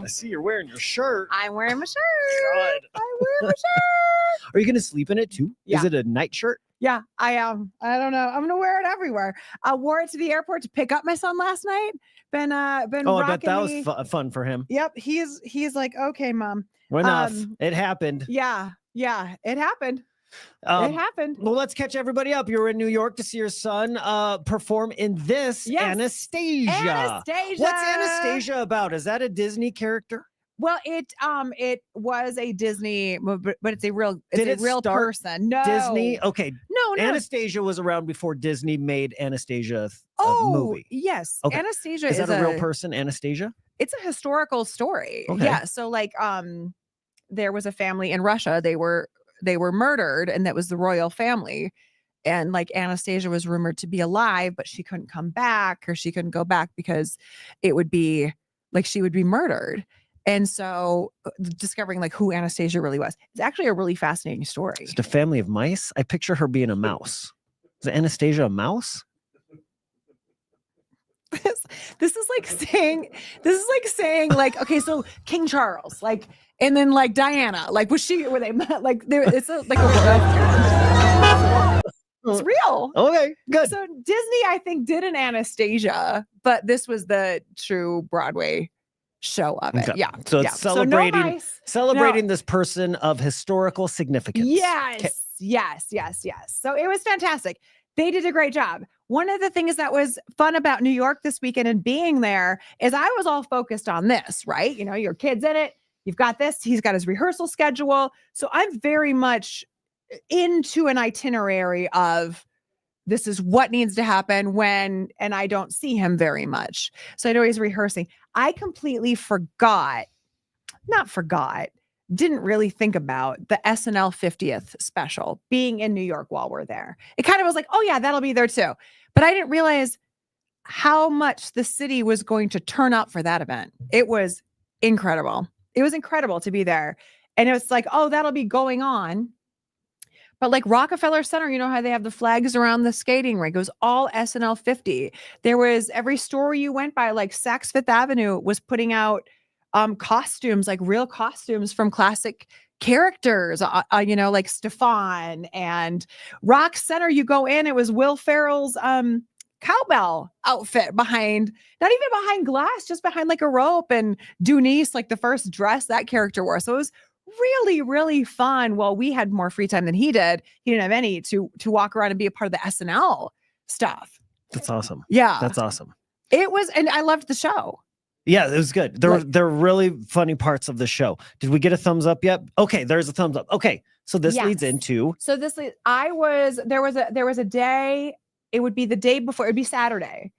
I see you're wearing your shirt. I'm wearing my shirt. God. I'm wearing my shirt. Are you going to sleep in it too? Yeah. Is it a night shirt? Yeah, I am. I don't know. I'm gonna wear it everywhere. I wore it to the airport to pick up my son last night. Been Oh, I bet that me. was fun for him. Yep, he's like, okay, mom. Enough. It happened. Yeah, it happened. It happened. Well, let's catch everybody up. You were in New York to see your son perform in this Anastasia. Anastasia. What's Anastasia about? Is that a Disney character? Well, it was a Disney movie, but it's a real start person. No, Disney. Okay, no. Anastasia was around before Disney made Anastasia movie. Yes. Okay. Anastasia is that a real person? Anastasia. It's a historical story. Okay. Yeah. So like, there was a family in Russia. They were murdered, and that was the royal family. And like Anastasia was rumored to be alive, but she couldn't come back, or she couldn't go back because it would be like she would be murdered. And so discovering like who Anastasia really was, it's actually a really fascinating story. Just a family of mice. I picture her being a mouse. Is Anastasia a mouse? This is like saying like, okay, so King Charles, like, and then like Diana, like were they like there? It's like a it's real. Okay, good. So Disney, I think, did an Anastasia, but this was the true Broadway show of it. Okay. Yeah. So it's celebrating this person of historical significance. Yes. Okay. Yes. So it was fantastic. They did a great job. One of the things that was fun about New York this weekend and being there is I was all focused on this, right? You know, your kid's in it. You've got this. He's got his rehearsal schedule. So I'm very much into an itinerary of this is what needs to happen when, and I don't see him very much. So I know he's rehearsing. I completely didn't really think about the SNL 50th special being in New York while we're there. It kind of was like, oh yeah, that'll be there too. But I didn't realize how much the city was going to turn up for that event. It was incredible. It was incredible to be there. And it was like, oh, that'll be going on. But like Rockefeller Center, you know how they have the flags around the skating rink? It was all SNL 50. There was every store you went by, like Saks Fifth Avenue was putting out costumes, like real costumes from classic characters, you know, like Stefan. And Rock Center, you go in, it was Will Ferrell's cowbell outfit behind, not even behind glass, just behind like a rope. And Dunice, like the first dress that character wore. So it was really, really fun. Well, we had more free time than he did. He didn't have any to walk around and be a part of the SNL stuff. That's awesome. Yeah. That's awesome. It was, and I loved the show. Yeah, it was good. There were really funny parts of the show. Did we get a thumbs up yet? Okay, there's a thumbs up. Okay, so this leads into. So there was a day. It would be the day before. It'd be Saturday.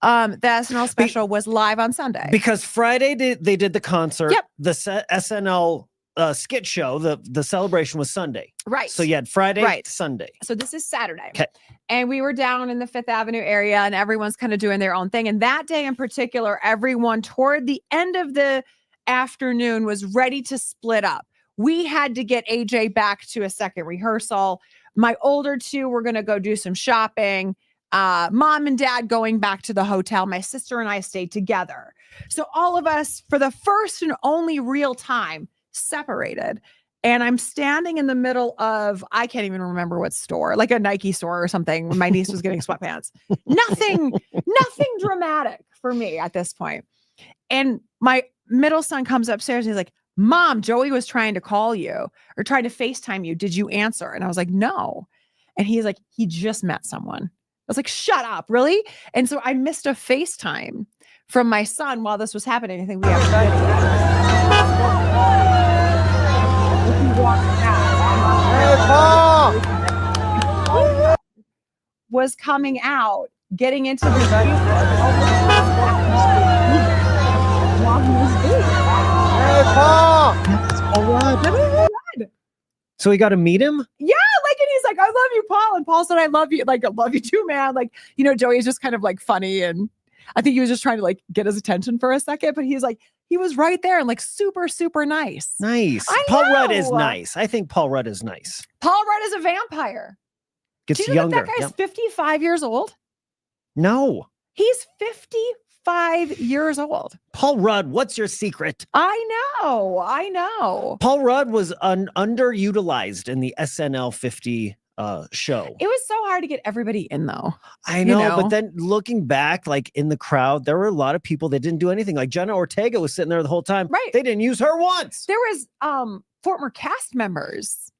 The SNL special was live on Sunday because Friday they did the concert. Yep. The SNL skit show. The celebration was Sunday. Right. So you had Friday to Sunday. So this is Saturday. Okay. And we were down in the Fifth Avenue area, and everyone's kind of doing their own thing. And that day in particular, everyone toward the end of the afternoon was ready to split up. We had to get AJ back to a second rehearsal. My older two were going to go do some shopping. Mom and dad going back to the hotel. My sister and I stayed together. So all of us, for the first and only real time, separated. And I'm standing in the middle of, I can't even remember what store, like a Nike store or something, when my niece was getting sweatpants. Nothing dramatic for me at this point. And my middle son comes upstairs and he's like, Mom, Joey was trying to call you or trying to FaceTime you. Did you answer? And I was like, no. And he's like, he just met someone. I was like, shut up, really? And so I missed a FaceTime from my son while this was happening. I think we have was coming out, getting into the So we got to meet him? Yeah, like, and he's like, I love you, Paul. And Paul said, I love you. Like, I love you too, man. Like, you know, Joey's just kind of like funny. And I think he was just trying to like get his attention for a second, but he's like, he was right there and like super, super nice. Nice. Paul Rudd is nice. I think Paul Rudd is nice. Paul Rudd is a vampire. Gets Do you know younger. that guy's 55 years old? No. He's 55 5 years old. Paul Rudd, what's your secret? I know. Paul Rudd was underutilized in the SNL 50 show. It was so hard to get everybody in, though. I know, but then looking back, like in the crowd, there were a lot of people that didn't do anything. Like Jenna Ortega was sitting there the whole time. Right. They didn't use her once. There was former cast members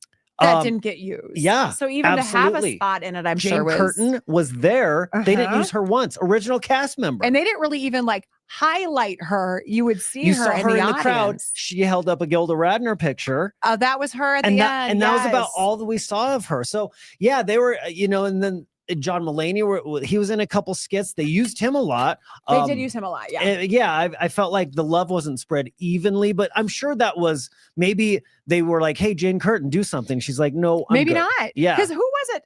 that didn't get used. Yeah. So even absolutely. to have a spot in it, I'm Jane sure was. Curtin was there. They didn't use her once. Original cast member. And they didn't really even like highlight her. You would see you her saw in her the in the audience. crowd. She held up a Gilda Radner picture. That was her at the end. And that was about all that we saw of her. So yeah, they were, and then John Mulaney, he was in a couple skits. They used him a lot. They did use him a lot. Yeah. Yeah. I felt like the love wasn't spread evenly, but I'm sure that was maybe they were like, hey, Jane Curtin, do something. She's like, no, maybe good. not. Yeah. Because who was it?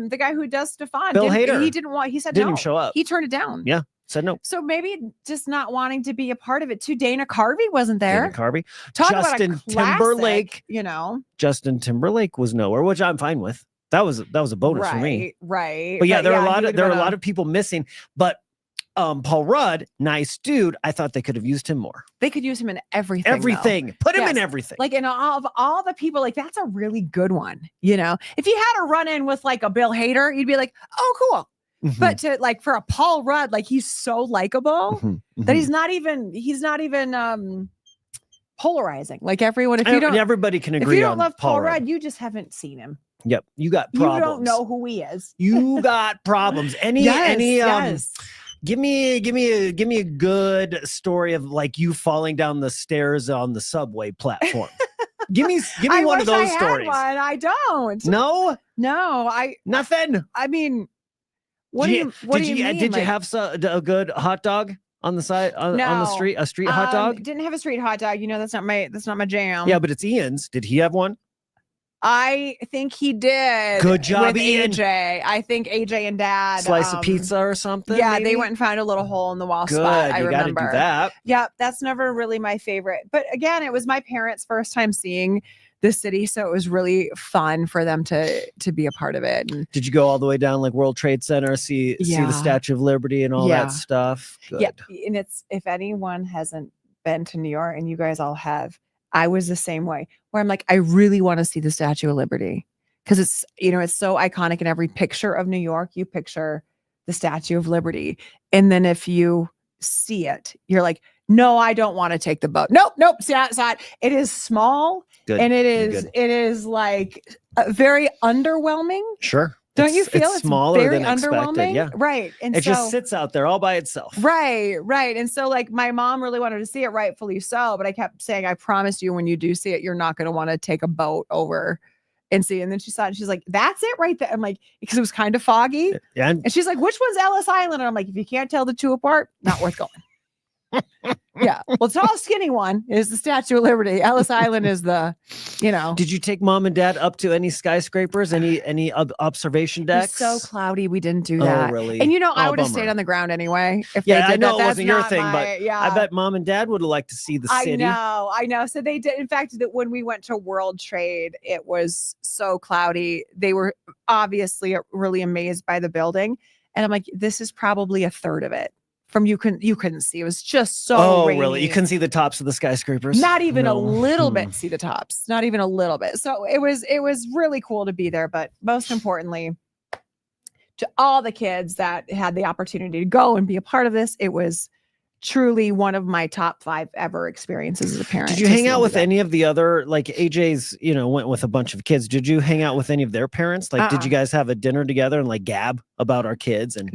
The guy who does Stefan. Bill Hader. He said didn't no. show up. He turned it down. Yeah. Said no. So maybe just not wanting to be a part of it too. Dana Carvey wasn't there. Dana Carvey. Talk Justin about a classic, Timberlake. Justin Timberlake was nowhere, which I'm fine with. That was a bonus for me. Right. But yeah, there are a lot of people missing. But Paul Rudd, nice dude. I thought they could have used him more. They could use him in everything. Everything. Put him in everything. Like in all the people, like that's a really good one. If you had a run in with like a Bill Hader, you'd be like, oh, cool. Mm-hmm. But to like for a Paul Rudd, like he's so likable that he's not even polarizing. Like everyone, everybody can agree. If you don't on love Paul Rudd, you just haven't seen him. Yep, you got problems. You don't know who he is. You got problems. Yes. Give me a good story of like you falling down the stairs on the subway platform. give me one of those stories. I don't. No. Nothing. I mean, what do you mean? Did you have a good hot dog on the side on the street? A street hot dog? Didn't have a street hot dog. That's not my jam. Yeah, but it's Ian's. Did he have one? I think he did. Good job, with Ian. AJ. I think AJ and Dad slice of pizza or something. Yeah, maybe? They went and found a little hole in the wall Good. spot. I you remember. Got to do that. Yeah, that's never really my favorite. But again, it was my parents' first time seeing the city, so it was really fun for them to be a part of it. And did you go all the way down like World Trade Center, see the Statue of Liberty and all that stuff? Good. Yeah, and it's if anyone hasn't been to New York, and you guys all have. I was the same way where I'm like, I really want to see the Statue of Liberty because it's, it's so iconic in every picture of New York. You picture the Statue of Liberty. And then if you see it, you're like, no, I don't want to take the boat. Nope. See outside. It is small. Good. And it is like very underwhelming. Sure. Don't you feel it's smaller very than underwhelming? Expected, yeah. Right. And it just sits out there all by itself. Right. And so like my mom really wanted to see it, rightfully so. But I kept saying, I promise you, when you do see it, you're not going to want to take a boat over and see. And then she saw it and she's like, that's it right there. I'm like, because it was kind of foggy. Yeah. And she's like, which one's Ellis Island? And I'm like, if you can't tell the two apart, not worth going. Yeah. Well, the tall, skinny one is the Statue of Liberty. Ellis Island is the, Did you take mom and dad up to any skyscrapers, any observation decks? It was so cloudy. We didn't do that. Oh, really? And I would have stayed on the ground anyway. If they did I know that. it wasn't your thing, but I I bet mom and dad would have liked to see the city. I know. So they did. In fact, that when we went to World Trade, it was so cloudy. They were obviously really amazed by the building. And I'm like, this is probably a third of it. You couldn't see. It was just so rainy. Really? You couldn't see the tops of the skyscrapers? Not even a little bit see the tops. Not even a little bit. So it was really cool to be there. But most importantly, to all the kids that had the opportunity to go and be a part of this, it was truly one of my top 5 ever experiences as a parent. Did you hang out with any of the other, like AJ's, went with a bunch of kids. Did you hang out with any of their parents? Like, did you guys have a dinner together and like gab about our kids and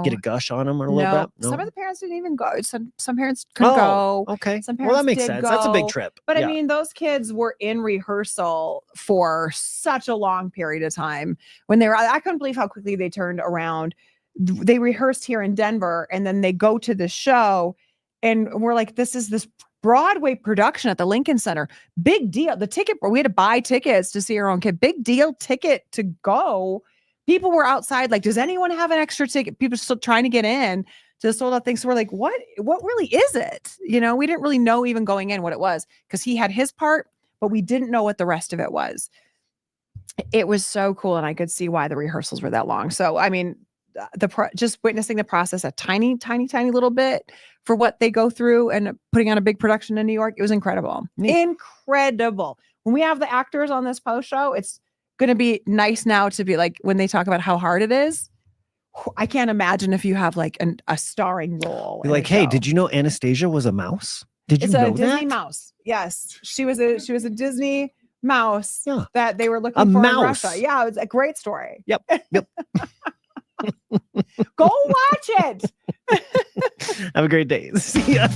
get a gush on them or a little bit? No. Some of the parents didn't even go. Some parents couldn't go. Okay. Some parents that makes sense. Go. That's a big trip. But I mean, those kids were in rehearsal for such a long period of time when I couldn't believe how quickly they turned around. They rehearsed here in Denver and then they go to the show and we're like, this is this Broadway production at the Lincoln Center. Big deal. The ticket, we had to buy tickets to see our own kid. Big deal ticket to go. People were outside like, does anyone have an extra ticket? People still trying to get in to the sold out thing. So we're like, what really is it? We didn't really know even going in what it was because he had his part, but we didn't know what the rest of it was. It was so cool. And I could see why the rehearsals were that long. So, I mean, just witnessing the process a tiny little bit for what they go through and putting on a big production in New York. It was incredible. Neat. Incredible. When we have the actors on this post show, it's going to be nice now to be like, when they talk about how hard it is, I can't imagine if you have like a starring role. You're like, hey, did you know Anastasia was a mouse? Did you know that? It's a Disney mouse. Yes. She was a Disney mouse that they were looking for in Russia. Yeah, it was a great story. Yep. Go watch it. Have a great day. See ya.